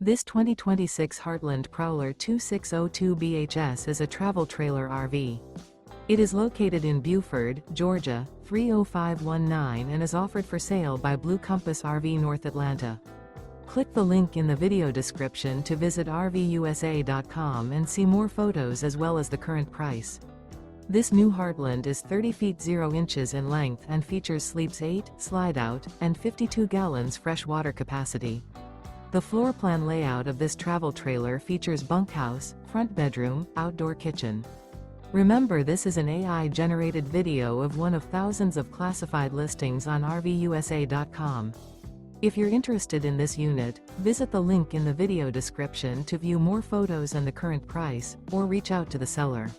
This 2026 Heartland Prowler 2602 BHS is a travel trailer RV. It is located in Buford, Georgia, 30519 and is offered for sale by Blue Compass RV North Atlanta. Click the link in the video description to visit RVUSA.com and see more photos as well as the current price. This new Heartland is 30 feet 0 inches in length and features sleeps 8, slide-out, and 52 gallons fresh water capacity. The floor plan layout of this travel trailer features bunkhouse, front bedroom, outdoor kitchen. Remember, this is an AI-generated video of one of thousands of classified listings on RVUSA.com. If you're interested in this unit, visit the link in the video description to view more photos and the current price, or reach out to the seller.